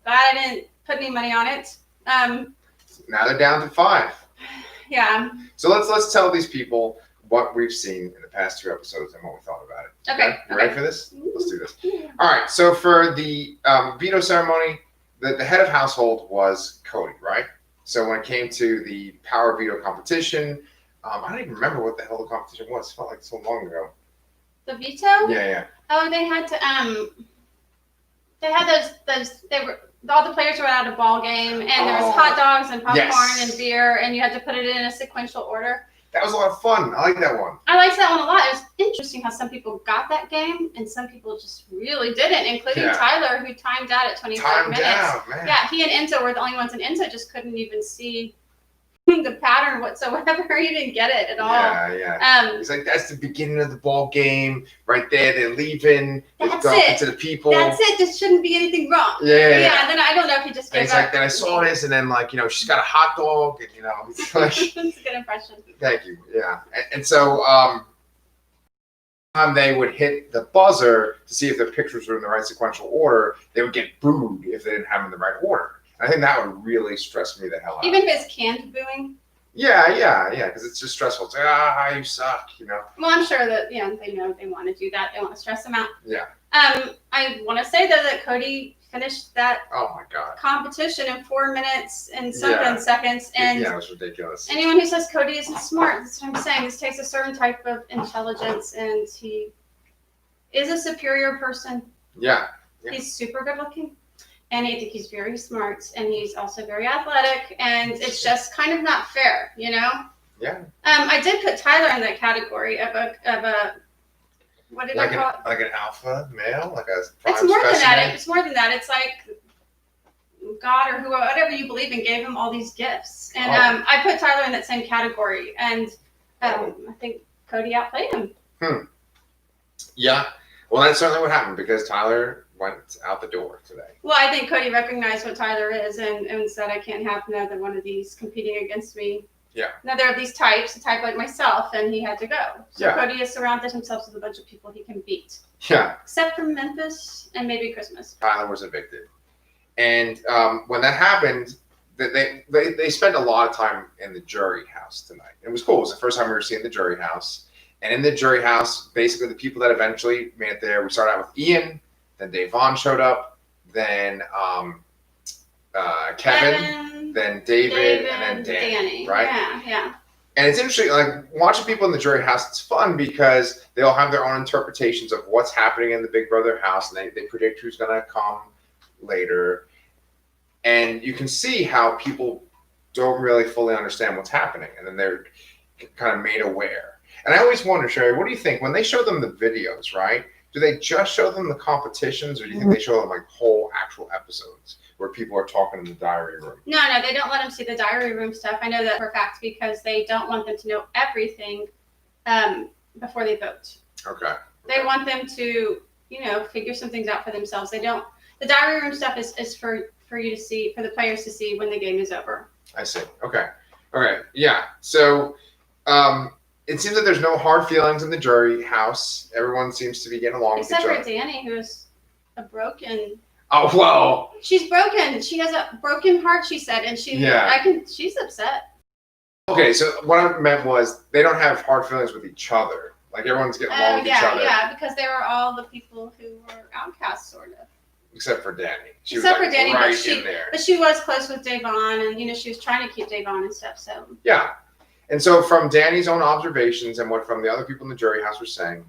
Glad I didn't put any money on it. Now they're down to 5. Yeah. So let's tell these people what we've seen in the past 2 episodes and what we thought about it. Okay. You ready for this? Let's do this. All right. So for the veto ceremony, the head of household was Cody, right? So when it came to the power veto competition, I don't even remember what the hell the competition was. It felt like so long ago. The veto? Yeah. Oh, they had to they had those all the players were at a ball game, and there was hot dogs and popcorn and beer, and you had to put it in a sequential order. That was a lot of fun. I like that one. I liked that one a lot. It was interesting how some people got that game and some people just really didn't, including Tyler, who timed out at 25 minutes. Out, man. Yeah, he and Enzo were the only ones, and Enzo just couldn't even see the pattern whatsoever. He didn't get it at all. Yeah. He's like, that's the beginning of the ball game. Right there, they're leaving. That's go it. To the people. That's it. There shouldn't be anything wrong. Yeah. And then I don't know if he just gave up. He's like, then I saw this, and then she's got a hot dog, and it's like. That's a good impression. Thank you. Yeah. And so they would hit the buzzer to see if their pictures were in the right sequential order, they would get booed if they didn't have them in the right order. I think that would really stress me the hell out. Even if it's canned booing? Yeah, because it's just stressful. It's like, you suck, Well, I'm sure that, they know they want to do that. They want to stress them out. Yeah. I want to say, though, that Cody finished that competition in 4 minutes and something seconds. And it was ridiculous. Anyone who says Cody isn't smart, that's what I'm saying. This takes a certain type of intelligence, and he is a superior person. Yeah. He's super good looking. And I think he's very smart, and he's also very athletic, and it's just kind of not fair, Yeah. I did put Tyler in that category of a what did I call it? Like an alpha male, like a prime It's more specimen. than that. It's more than that. It's like God or whatever you believe in gave him all these gifts, and I put Tyler in that same category, and I think Cody outplayed him. Yeah. Well, that's certainly what happened because Tyler went out the door today. Well, I think Cody recognized what Tyler is and said, I can't have another one of these competing against me. Yeah. Another of these types, a type like myself, and he had to go. So Cody has surrounded himself with a bunch of people he can beat. Yeah. Except for Memphis and maybe Christmas. Tyler was evicted. And when that happened, they spent a lot of time in the jury house tonight. It was cool. It was the first time we were seeing the jury house. And in the jury house, basically the people that eventually made it there, we started out with Ian, then Dave Vaughn showed up, then Kevin, then David, and then Danny, right? Yeah. And it's interesting, like watching people in the jury house, it's fun because they all have their own interpretations of what's happening in the Big Brother house, and they predict who's going to come later. And you can see how people don't really fully understand what's happening, and then they're kind of made aware. And I always wonder, Shari, what do you think when they show them the videos, right? Do they just show them the competitions, or do you think they show them like whole actual episodes where people are talking in the diary room? No, they don't let them see the diary room stuff. I know that for a fact because they don't want them to know everything before they vote. Okay. They want them to, figure some things out for themselves. They don't. The diary room stuff is for you to see, for the players to see when the game is over. I see. Okay. Yeah. So, it seems that there's no hard feelings in the jury house. Everyone seems to be getting along with each other. Except for Danny, who's a broken. Oh, well. She's broken. She has a broken heart, she said, and she's upset. Okay, so what I meant was they don't have hard feelings with each other. Like everyone's getting along with each other. Yeah, because they were all the people who were outcasts, sort of. Except for Danny. But she was close with Davon, and she was trying to keep Davon and stuff. So yeah. And so from Danny's own observations and what from the other people in the jury house were saying,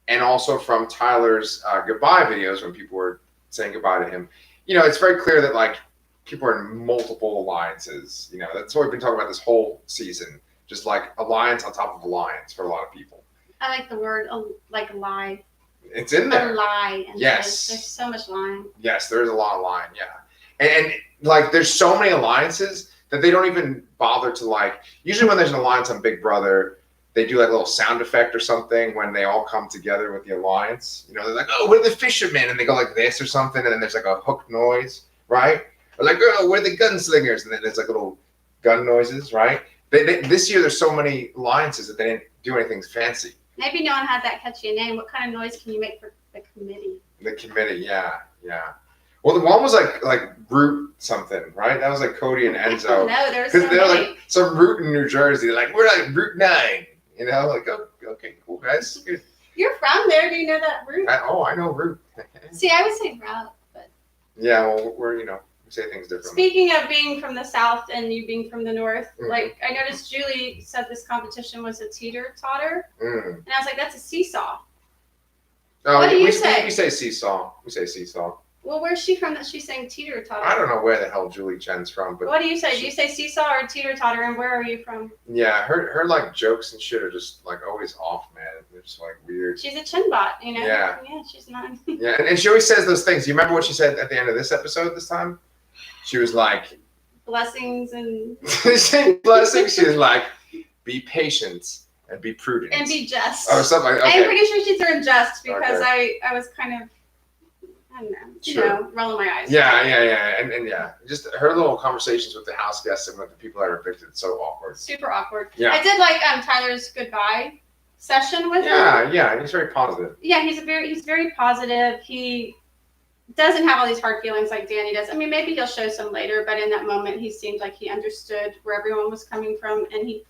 and also from Tyler's goodbye videos when people were saying goodbye to him, it's very clear that like people are in multiple alliances. That's what we've been talking about this whole season. Just like alliance on top of alliance for a lot of people. I like the word like lie. It's in there. A lie. Yes. There's so much lying. Yes, there is a lot of lying. Yeah. And like there's so many alliances that they don't even bother to like, usually when there's an alliance on Big Brother, they do like a little sound effect or something when they all come together with the alliance. They're like, oh, we're the fishermen. And they go like this or something. And then there's like a hook noise, right? Or like, oh, we're the gunslingers. And then there's like little gun noises, right? This year, there's so many alliances that they didn't do anything fancy. Maybe no one had that catchy name. What kind of noise can you make for the committee? The committee, yeah. Well, the one was like Root something, right? That was like Cody and Enzo. No, there's Because so they're many. like some Root in New Jersey. Like, we're like Route 9. You know, like, oh, okay, cool, guys. Good. You're from there. Do you know that route? I know Root. See, I would say route, but. Yeah, well, we're, we say things differently. Speaking of being from the South and you being from the North, Mhm. like, I noticed Julie said this competition was a teeter-totter. Mm. And I was like, that's a seesaw. Oh, What do you we say? We say seesaw. We say seesaw. Well, where's she from that she's saying teeter-totter? I don't know where the hell Julie Chen's from, but What do you say? Do you say seesaw or teeter-totter, and where are you from? yeah, her like jokes and shit are just like always off, man. They're just like weird. She's a chinbot, you know? Yeah. Yeah, she's not. Yeah, and she always says those things. You remember what she said at the end of this episode this time? She was like, Blessings and blessings. She was like, be patient and be prudent. and be just. Oh, something like okay. I'm pretty sure she's doing just because Okay. I was kind of, I don't know, Sure. rolling my eyes. Yeah, and yeah, just her little conversations with the house guests and with the people that are evicted, so awkward. Super awkward. Yeah. I did like Tyler's goodbye session with him. Yeah, he's very positive. Yeah, he's very positive. He doesn't have all these hard feelings like Danny does. I mean, maybe he'll show some later, but in that moment, he seemed like he understood where everyone was coming from, and he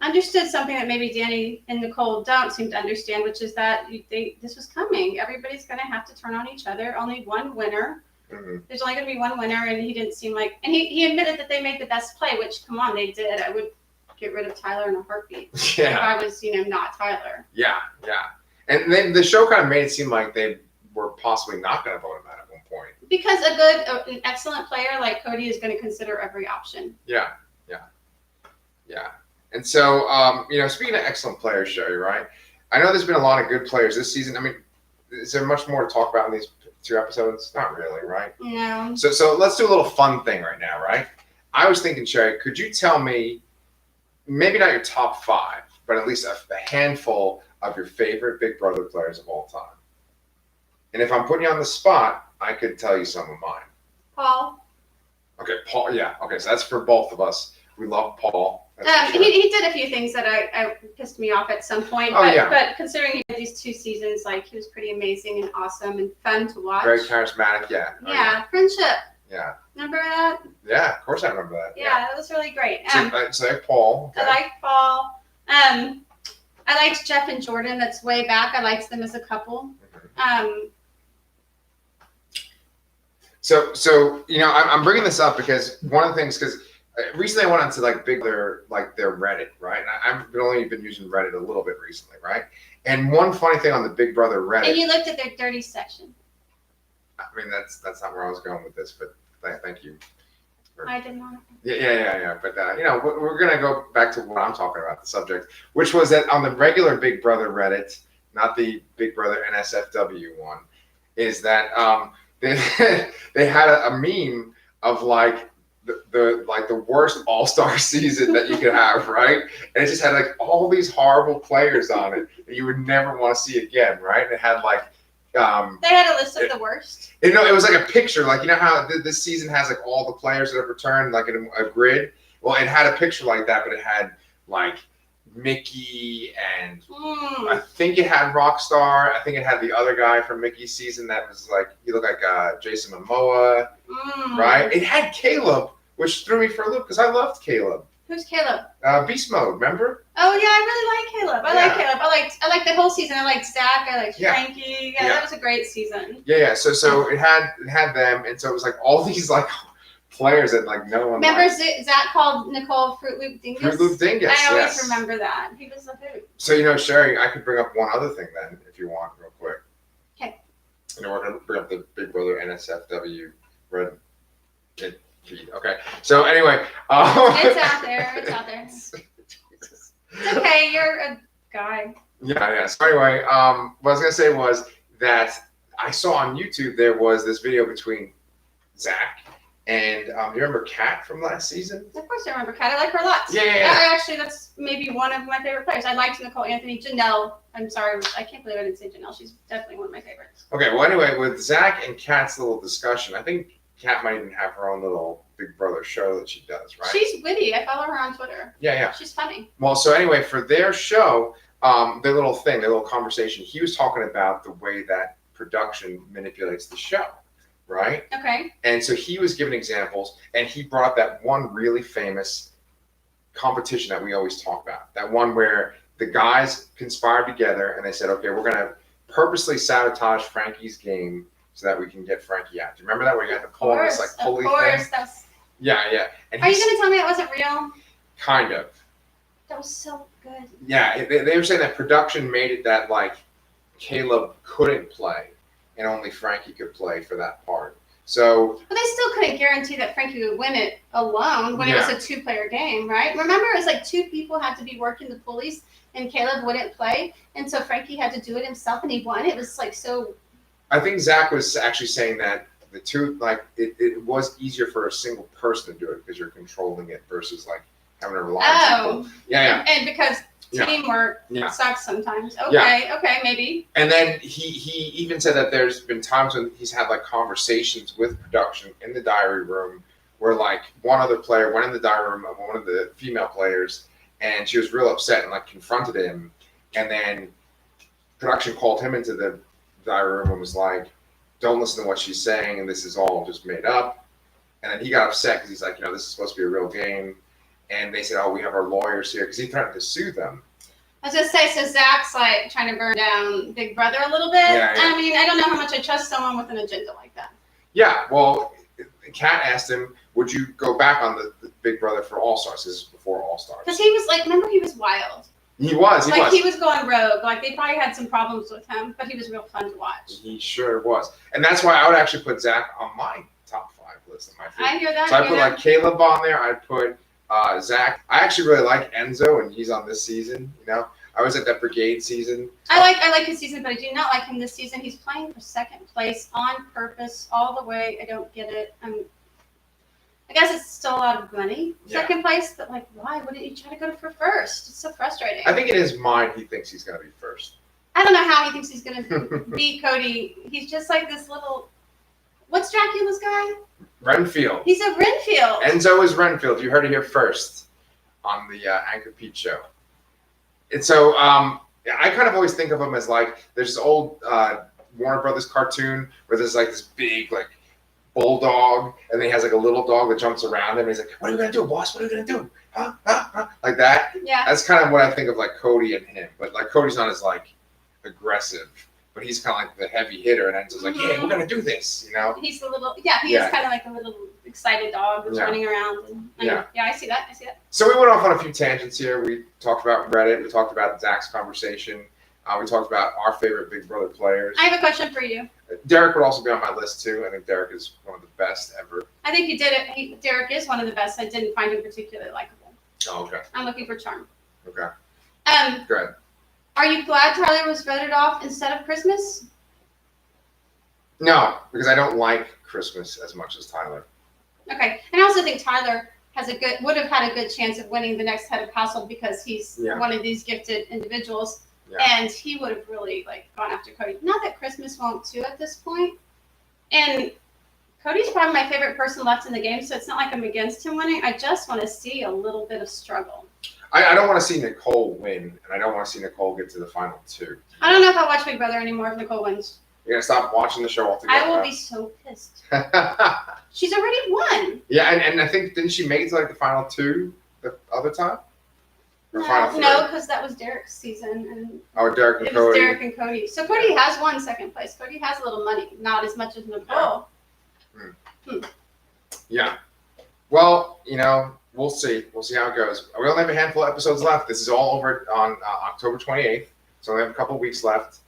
understood something that maybe Danny and Nicole don't seem to understand, which is that this was coming. Everybody's going to have to turn on each other. Only one winner. Mm-hmm. There's only going to be one winner, and he didn't seem like. And he admitted that they made the best play, which, come on, they did. I would get rid of Tyler in a heartbeat if Yeah, I was, not Tyler. yeah. And then the show kind of made it seem like they were possibly not going to vote him out at one point. Because an excellent player like Cody is going to consider every option. Yeah. And so, speaking of excellent players, Sherry, right? I know there's been a lot of good players this season. I mean, is there much more to talk about in these 2 episodes? Not really, right? No. So let's do a little fun thing right now, right? I was thinking, Sherry, could you tell me, maybe not your top 5, but at least a handful of your favorite Big Brother players of all time? And if I'm putting you on the spot, I could tell you some of mine. Paul. Okay, Paul. Yeah. Okay, so that's for both of us. We love Paul. That's for sure. He did a few things that I pissed me off at some point. Oh, yeah. But considering he did these 2 seasons, like, he was pretty amazing and awesome and fun to watch. Very charismatic. Yeah. Oh, Yeah, friendship. Yeah. Remember that? Yeah, of course I remember that. Yeah, that was really great. So like Paul. Okay. I liked Paul. I liked Jeff and Jordan. That's way back. I liked them as a couple. So I'm bringing this up because one of the things, because recently I went onto like their Reddit, right? And I've only been using Reddit a little bit recently, right? And one funny thing on the Big Brother Reddit. And you looked at their dirty section. I mean, that's not where I was going with this, but thank you. I did not. Yeah. But we're gonna go back to what I'm talking about, the subject, which was that on the regular Big Brother Reddit, not the Big Brother NSFW one, is that they had a meme of like the worst All-Star season that you could have, right? And it just had like all these horrible players on it that you would never want to see again, right? And it had like they had a list of the worst. It was like a picture, like how this season has like all the players that have returned, like in a grid. Well, it had a picture like that, but it had like Mickey and I think it had Rockstar. I think it had the other guy from Mickey's season that was like, he looked like Jason Momoa, right? It had Caleb, which threw me for a loop because I loved Caleb. Who's Caleb? Beast Mode, remember? Oh yeah, I really like Caleb. I like Caleb. I liked the whole season. I liked Zach. I liked Frankie. Yeah, that was a great season. Yeah. So it had them, and so it was like all these like players that like no one. Remember Zach called Nicole Fruit Loop Dingus? Fruit Loop Dingus. I always remember that. He was a hoot. So Sherry, I could bring up one other thing then, if you want, real quick. Okay. We're gonna bring up the Big Brother NSFW Red feed. Okay. So anyway, it's out there. It's out there. It's okay. You're a guy. Yeah. So anyway, what I was gonna say was that I saw on YouTube there was this video between Zach and you remember Kat from last season? Of course I remember Kat. I like her a lot. Yeah. Actually, that's maybe one of my favorite players. I liked Nicole Anthony. Janelle. I'm sorry. I can't believe I didn't say Janelle. She's definitely one of my favorites. Okay. Well, anyway, with Zach and Kat's little discussion, I think Kat might even have her own little Big Brother show that she does, right? She's witty. I follow her on Twitter. Yeah. She's funny. Well, so anyway, for their show, their little conversation, he was talking about the way that production manipulates the show, right? Okay. And so he was giving examples, and he brought up that one really famous competition that we always talk about. That one where the guys conspired together and they said, okay, we're going to purposely sabotage Frankie's game so that we can get Frankie out. Do you remember that? Where you had to pull this like pulley thing? That's... Yeah. And are you going to tell me that wasn't real? Kind of. That was so good. Yeah, they were saying that production made it that like Caleb couldn't play and only Frankie could play for that part. So, but they still couldn't guarantee that Frankie would win it alone when it was a two-player game, right? Remember, it was like two people had to be working the pulleys, and Caleb wouldn't play, and so Frankie had to do it himself, and he won. It was like so. I think Zach was actually saying that the two, like, it was easier for a single person to do it because you're controlling it versus like having to rely on people. Yeah. And because teamwork sucks sometimes. Okay, maybe. And then he even said that there's been times when he's had like conversations with production in the diary room where like one other player went in the diary room of one of the female players and she was real upset and like confronted him, and then production called him into the diary room and was like, don't listen to what she's saying and this is all just made up. And then he got upset because he's like, this is supposed to be a real game. And they said, oh, we have our lawyers here, because he threatened to sue them. I was going to say, so Zach's like trying to burn down Big Brother a little bit. Yeah. I mean, I don't know how much I trust someone with an agenda like that. Yeah, well, Kat asked him, would you go back on the Big Brother for All-Stars? This is before All-Stars. Because he was like, remember, he was wild. He was. He was going rogue. Like, they probably had some problems with him, but he was real fun to watch. He sure was. And that's why I would actually put Zach on my top 5 list of my favorites. I hear that. So I put like Caleb on there. I'd put Zach. I actually really like Enzo, and he's on this season. I was at that Brigade season. I like his season, but I do not like him this season. He's playing for second place on purpose all the way. I don't get it. I guess it's still a lot of money, second place, but like, why wouldn't you try to go for first? It's so frustrating. I think in his mind he thinks he's going to be first. I don't know how he thinks he's going to beat Cody. He's just like this little. What's Dracula's guy? Renfield. He's a Renfield. Enzo is Renfield. You heard it here first on the Anchorpete show. And so I kind of always think of him as like, there's this old Warner Brothers cartoon where there's like this big like bulldog, and then he has like a little dog that jumps around him. And he's like, what are we going to do, boss? What are we going to do? Huh? Like that. Yeah. That's kind of what I think of like Cody and him. But like Cody's not as like aggressive. But he's kind of like the heavy hitter, and Enzo's like, yeah, we're going to do this, He's the little, he is kind of like a little excited dog that's running around. And I see that. So we went off on a few tangents here. We talked about Reddit. We talked about Zach's conversation. We talked about our favorite Big Brother players. I have a question for you. Derek would also be on my list, too. I think Derek is one of the best ever. I think you did it. Derek is one of the best. I didn't find him particularly likable. Oh, okay. I'm looking for charm. Okay. Go ahead. Are you glad Tyler was voted off instead of Christmas? No, because I don't like Christmas as much as Tyler. Okay, and I also think Tyler would have had a good chance of winning the next head of household because he's one of these gifted individuals, and he would have really gone after Cody. Not that Christmas won't too at this point, and Cody's probably my favorite person left in the game, so it's not like I'm against him winning. I just want to see a little bit of struggle. I don't want to see Nicole win, and I don't want to see Nicole get to the final 2. I don't know if I'll watch Big Brother anymore if Nicole wins. You're going to stop watching the show altogether? I will be so pissed. She's already won. Yeah, and I think, didn't she make it to the final 2 the other time? No, because that was Derek's season. Derek and Cody. It was Derek and Cody. So Cody has won second place. Cody has a little money, not as much as Nicole. Yeah. Well, we'll see. We'll see how it goes. We only have a handful of episodes left. This is all over on October 28th. So we have a couple of weeks left.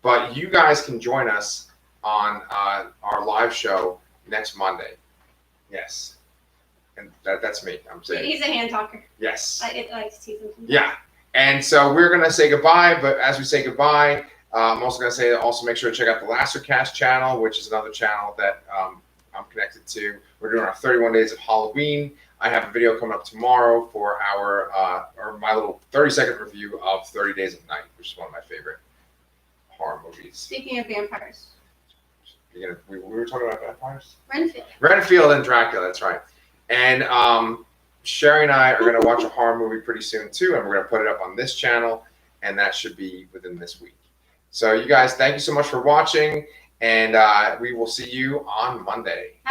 But you guys can join us on our live show next Monday. Yes. And that's me. I'm saying. He's a hand talker. Yes. I like to tease him. Yeah. And so we're going to say goodbye. But as we say goodbye, I'm also going to say also make sure to check out the Lastercast channel, which is another channel that I'm connected to. We're doing our 31 days of Halloween. I have a video coming up tomorrow for my little 30-second review of 30 Days of Night, which is one of my favorite horror movies. Speaking of vampires. We were talking about vampires? Renfield and Dracula, that's right. And Sherry and I are going to watch a horror movie pretty soon, too, and we're going to put it up on this channel, and that should be within this week. So you guys, thank you so much for watching, And we will see you on Monday.